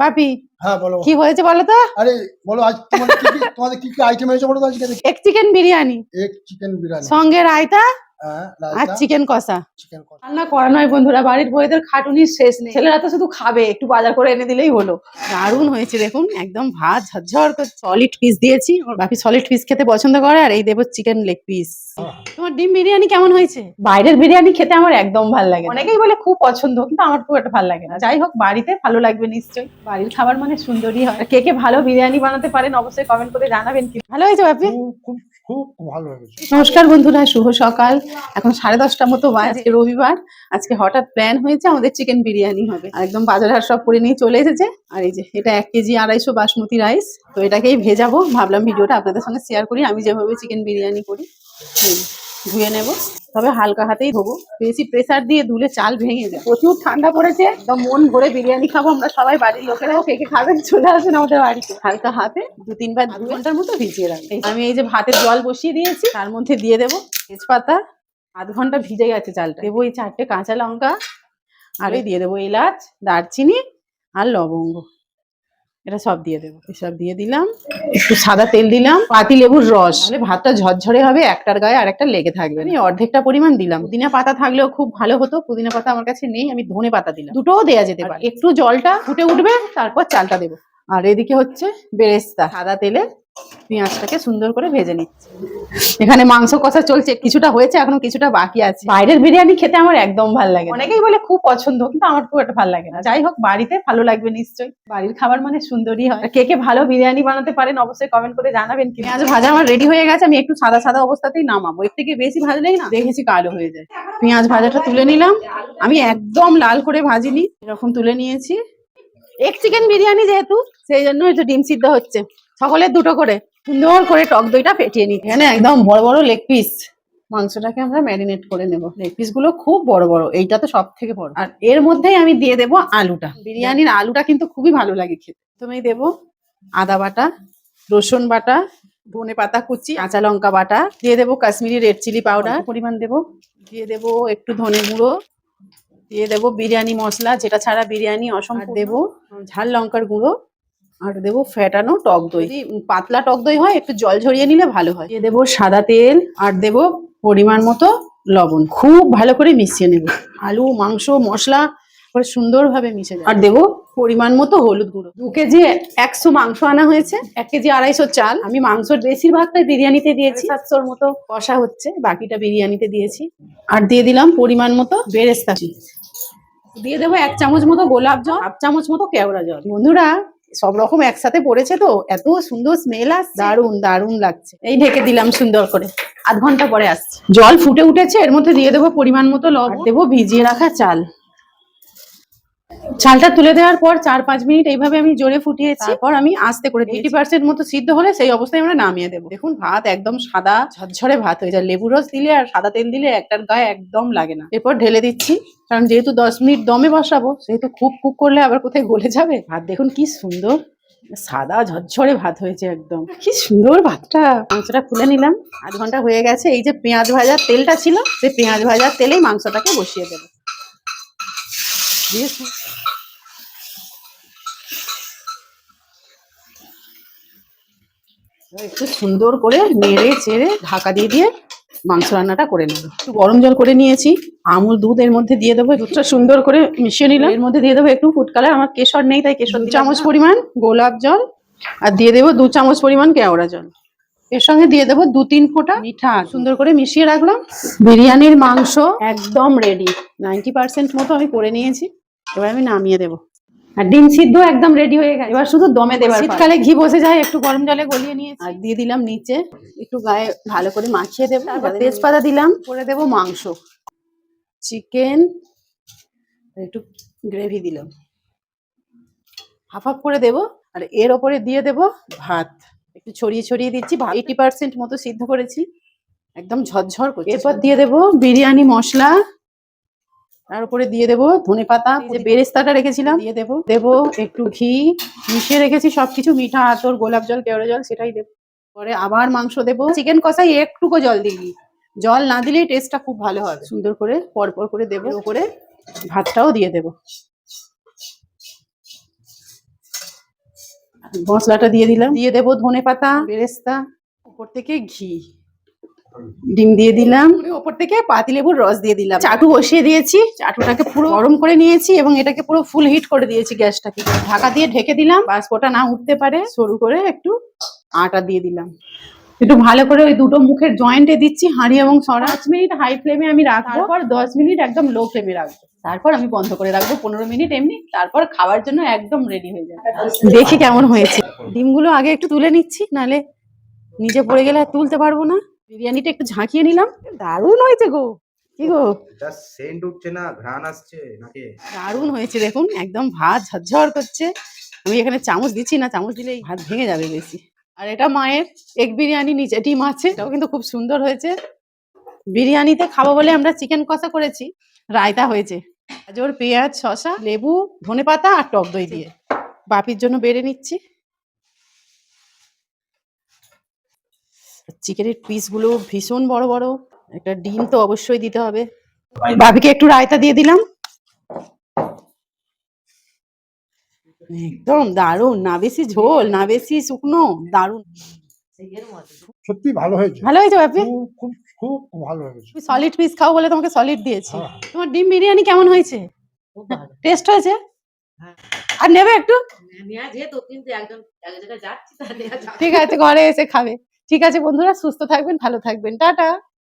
বাপি হ্যাঁ বলো। কি হয়েছে বলো তো? আরে বলো আজ তোমাদের কি কি আইটেম হয়েছে বলো তো আজকে? এক চিকেন বিরিয়ানি, এক চিকেন বিরিয়ানি, সঙ্গে রায়তা হ্যাঁ আর রায়তা, চিকেন কষা। চিকেন কষা। রান্না করা নয় বন্ধুরা, বাড়ির বউদের খাটুনির শেষ নেই। ছেলেরা তো শুধু খাবে, একটু বাজার করে এনে দিলেই হলো। দারুণ হয়েছে দেখুন, একদম ভাত ঝরঝর করে সলিড পিস দিয়েছি। ওর বাপি সলিড পিস খেতে পছন্দ করে, আর এই দেবো চিকেন লেগ পিস। তোমার ডিম বিরিয়ানি কেমন হয়েছে? বাইরের বিরিয়ানি খেতে আমার একদম ভালো লাগে না। অনেকেই বলে খুব পছন্দ, কিন্তু আমার খুব একটা ভালো লাগে না। যাই হোক, বাড়িতে ভালো লাগবে নিশ্চয়ই। বাড়ির খাবার মানে সুন্দরই হয়। কে কে ভালো বিরিয়ানি বানাতে পারেন অবশ্যই কমেন্ট করে জানাবেন। কি ভালো হয়েছে বাপি? খুব খুব খুব ভালো হয়েছে। নমস্কার বন্ধুরা, শুভ সকাল। এখন 10:30 মতো বাজে, রবিবার। আজকে হঠাৎ প্ল্যান হয়েছে আমাদের চিকেন বিরিয়ানি হবে। আর একদম বাজার হাট সব করে নিয়ে চলে এসেছে। আর এই যে এটা 1 কেজি 250 বাসমতি রাইস। তো এটাকেই ভেজাবো, ভাবলাম ভিডিওটা আপনাদের সঙ্গে শেয়ার করি আমি যেভাবে চিকেন বিরিয়ানি করি। ধুয়ে নেব, তবে হালকা হাতেই ধোবো, বেশি প্রেসার দিয়ে ধুলে চাল ভেঙে যায়। প্রচুর ঠান্ডা পড়েছে, একদম মন ভরে বিরিয়ানি খাবো আমরা সবাই। বাড়ির লোকেরাও কে কে খাবেন চলে আসেন আমাদের বাড়িতে। হালকা হাতে 2-3 বার 2 ঘন্টার মতো ভিজিয়ে রাখবো। আমি এই যে ভাতের জল বসিয়ে দিয়েছি, তার মধ্যে দিয়ে দেবো তেজপাতা। আধ ঘন্টা ভিজে গেছে চালটা। দেবো এই 4টে কাঁচা লঙ্কা, আর এই দিয়ে দেবো এলাচ, দারচিনি আর লবঙ্গ। এটা সব দিয়ে দেবো। এসব দিয়ে দিলাম, একটু সাদা তেল দিলাম, পাতি লেবুর রস, তাহলে ভাতটা ঝরঝরে হবে, একটার গায়ে আর একটা লেগে থাকবে। আমি অর্ধেকটা পরিমাণ দিলাম। পুদিনা পাতা থাকলেও খুব ভালো হতো, পুদিনা পাতা আমার কাছে নেই, আমি ধনে পাতা দিলাম। দুটোও দেয়া যেতে পারে। একটু জলটা ফুটে উঠবে, তারপর চালটা দেবো। আর এদিকে হচ্ছে বেরেস্তা, সাদা তেলে পেঁয়াজটাকে সুন্দর করে ভেজে নিচ্ছি। এখানে মাংস কষা চলছে, কিছুটা হয়েছে, এখনো কিছুটা বাকি আছে। বাইরের বিরিয়ানি খেতে আমার একদম ভালো লাগে না। অনেকেই বলে খুব পছন্দ, কিন্তু আমার খুব একটা ভালো লাগে না। যাই হোক, বাড়িতে ভালো লাগবে নিশ্চয়ই। বাড়ির খাবার মানে সুন্দরই হয়। কে কে ভালো বিরিয়ানি বানাতে পারেন অবশ্যই কমেন্ট করে জানাবেন। পেঁয়াজ ভাজা আমার রেডি হয়ে গেছে, আমি একটু সাদা সাদা অবস্থাতেই নামাবো। এর থেকে বেশি ভাজলেই না দেখেছি কালো হয়ে যায়। পেঁয়াজ ভাজাটা তুলে নিলাম, আমি একদম লাল করে ভাজিনি, এরকম তুলে নিয়েছি। এক চিকেন বিরিয়ানি যেহেতু, সেই জন্য একটু ডিম সিদ্ধ হচ্ছে। সকলের 2টো করে সুন্দর করে টক দইটা ফেটিয়ে নিই। এখানে একদম বড় বড় লেগ পিস। মাংসটাকে আমরা ম্যারিনেট করে নেব। লেগ পিস গুলো খুব বড় বড়, এইটা তো সব থেকে বড়। আর এর মধ্যেই আমি দিয়ে দেবো আলুটা। বিরিয়ানির আলুটা কিন্তু খুবই ভালো লাগে খেতে। প্রথমেই দেবো আদা বাটা, রসুন বাটা, ধনে পাতা কুচি, কাঁচা লঙ্কা বাটা, দিয়ে দেবো কাশ্মীরি রেড চিলি পাউডার পরিমাণ দেবো, দিয়ে দেবো একটু ধনে গুঁড়ো, দিয়ে দেবো বিরিয়ানি মশলা, যেটা ছাড়া বিরিয়ানি অসম্পূর্ণ, দেবো ঝাল লঙ্কার গুঁড়ো, আর দেবো ফ্যাটানো টক দই। যদি পাতলা টক দই হয় একটু জল ঝরিয়ে নিলে ভালো হয়। দিয়ে দেবো সাদা তেল, আর দেবো পরিমাণ মতো লবণ। খুব ভালো করে মিশিয়ে নেব, আলু মাংস মশলা করে সুন্দরভাবে মিশে যায়। আর দেবো পরিমাণ মতো হলুদ গুঁড়ো। 2 কেজি 100 মাংস আনা হয়েছে, 1 কেজি 250 চাল। আমি মাংসর বেশিরভাগটাই বিরিয়ানিতে দিয়েছি, 700-র মতো কষা হচ্ছে, বাকিটা বিরিয়ানিতে দিয়েছি। আর দিয়ে দিলাম পরিমাণ মতো বেরেস্তা, দিয়ে দেবো 1 চামচ মতো গোলাপ জল, 1/2 চামচ মতো কেওড়া জল। বন্ধুরা সব রকম একসাথে পড়েছে তো এত সুন্দর স্মেল আসছে, দারুণ দারুণ লাগছে। এই ঢেকে দিলাম সুন্দর করে, আধ ঘন্টা পরে আসছে। জল ফুটে উঠেছে, এর মধ্যে দিয়ে দেবো পরিমাণ মতো লবণ, দেবো ভিজিয়ে রাখা চাল। চালটা তুলে দেওয়ার পর 4-5 মিনিট এইভাবে আমি জোরে ফুটিয়েছি। তারপর আমি আস্তে করে 80% মতো সিদ্ধ হলে সেই অবস্থায় আমরা নামিয়ে দেবো। দেখুন ভাত একদম সাদা ঝরঝরে ভাত হয়ে যায়। লেবু রস দিলে আর সাদা তেল দিলে একটার গায়ে একদম লাগে না। এরপর ঢেলে দিচ্ছি, কারণ যেহেতু 10 মিনিট দমে বসাবো, সেহেতু খুব কুক করলে আবার কোথায় গলে যাবে। ভাত দেখুন কি সুন্দর সাদা ঝরঝরে ভাত হয়েছে, একদম কি সুন্দর ভাতটা। মাংসটা খুলে নিলাম, আধ ঘন্টা হয়ে গেছে। এই যে পেঁয়াজ ভাজার তেলটা ছিল, সেই পেঁয়াজ ভাজার তেলেই মাংসটাকে বসিয়ে দেবো। একটু সুন্দর করে নেড়ে চেড়ে ঢাকা দিয়ে দিয়ে মাংস রান্নাটা করে নেব। একটু গরম জল করে নিয়েছি, আমুল দুধ এর মধ্যে দিয়ে দেবো। দুধটা সুন্দর করে মিশিয়ে নিলাম, এর মধ্যে দিয়ে দেবো একটু ফুড কালার, আমার কেশর নেই তাই কেশর। 2 চামচ পরিমাণ গোলাপ জল, আর দিয়ে দেবো 2 চামচ পরিমাণ কেওড়া জল। এর সঙ্গে দিয়ে দেবো 2-3 ফোঁটা মিঠা। সুন্দর করে মিশিয়ে রাখলাম। বিরিয়ানির মাংস একদম রেডি, 90% মতো আমি করে নিয়েছি। এবার আমি নামিয়ে দেবো। আর ডিম সিদ্ধ একদম রেডি হয়ে গেছে, এবার শুধু দমে দেবার। শীতকালে ঘি বসে যায়, একটু গরম জলে গলিয়ে নিয়েছি, আর দিয়ে দিলাম নিচে, একটু গায়ে ভালো করে মাখিয়ে দেবো। তারপর তেজপাতা দিলাম, করে দেবো মাংস, চিকেন, একটু গ্রেভি দিলাম, হাফ হাফ করে দেবো। আর এর ওপরে দিয়ে দেবো ভাত, একটু ছড়িয়ে ছড়িয়ে দিচ্ছি। 80% মতো সিদ্ধ করেছি, একদম ঝরঝর করছে। এরপর দিয়ে দেবো বিরিয়ানি মশলা, তার উপরে দিয়ে দেবো ধনে পাতা, যে বেরেস্তাটা রেখেছিলাম দিয়ে দেবো। দেবো একটু ঘি, মিশিয়ে রেখেছি সবকিছু, মিঠা আতর গোলাপ জল কেওড়া জল, সেটাই দেবো। পরে আবার মাংস দেবো। চিকেন কষাই একটুকু জল দিই, জল না দিলেই টেস্টটা খুব ভালো হবে। সুন্দর করে পরপর করে দেবো, করে ভাতটাও দিয়ে দেবো। মশলাটা দিয়ে দিলাম, দিয়ে দেবো ধনেপাতা, বেরেস্তা, উপর থেকে ঘি, ডিম দিয়ে দিলাম, ওপর থেকে পাতিলেবুর রস দিয়ে দিলাম। চাটু বসিয়ে দিয়েছি, চাটুটাকে পুরো গরম করে নিয়েছি এবং এটাকে পুরো ফুল হিট করে দিয়েছি গ্যাসটাকে। ঢাকা দিয়ে ঢেকে দিলাম, বাষ্পটা না উঠতে পারে সরু করে একটু আটা দিয়ে দিলাম। একটু ভালো করে ওই দুটো মুখের জয়েন্টে দিচ্ছি হাঁড়ি এবং সরা। 5 মিনিট হাই ফ্লেমে আমি রাখবো, তারপর 10 মিনিট একদম লো ফ্লেমে রাখবো, তারপর আমি বন্ধ করে রাখবো 15 মিনিট এমনি, তারপর খাওয়ার জন্য একদম রেডি হয়ে যাবে। দেখি কেমন হয়েছে। ডিমগুলো আগে একটু তুলে নিচ্ছি, নালে নিচে পড়ে গেলে আর তুলতে পারবো না। বিরিয়ানিটা একটু ঝাঁকিয়ে নিলাম, দারুণ হয়েছে গো। কি গো, জাস্ট সেন্ট উঠছে না, ঘ্রাণ আসছে নাকি? দারুণ হয়েছে দেখুন, একদম ভাত ঝরঝর করছে। আমি এখানে চামচ দিচ্ছি না, চামচ দিলে এই ভাত ভেঙে যাবে বেশি। আর এটা মায়ের এগ বিরিয়ানি, নিচে ডিম আছে, এটাও কিন্তু খুব সুন্দর হয়েছে। বিরিয়ানিতে খাবো বলে আমরা চিকেন কষা করেছি, রায়তা হয়েছে গাজর, পেঁয়াজ, শসা, লেবু, ধনেপাতা আর টক দই দিয়ে। বাপির জন্য বেড়ে নিচ্ছি। চিকেনের পিসগুলো ভীষণ বড় বড়, একটা ডিম তো অবশ্যই দিতে হবে। বাপিকে একটু রায়তা দিয়ে দিলাম। একদম দারুণ, না বেশি ঝোল না বেশি শুকনো, দারুণ। সত্যি ভালো হয়েছে, ভালো হয়েছে বাপি, খুব খুব খুব ভালো হয়েছে। সলিড পিস খাও বলে তোমাকে সলিড দিয়েছি। হ্যাঁ। তোমার ডিম বিরিয়ানি কেমন হয়েছে? টেস্ট হয়েছে? আর নেবে একটু? ঠিক আছে, ঘরে এসে খাবে। ঠিক আছে বন্ধুরা, সুস্থ থাকবেন, ভালো থাকবেন, টাটা।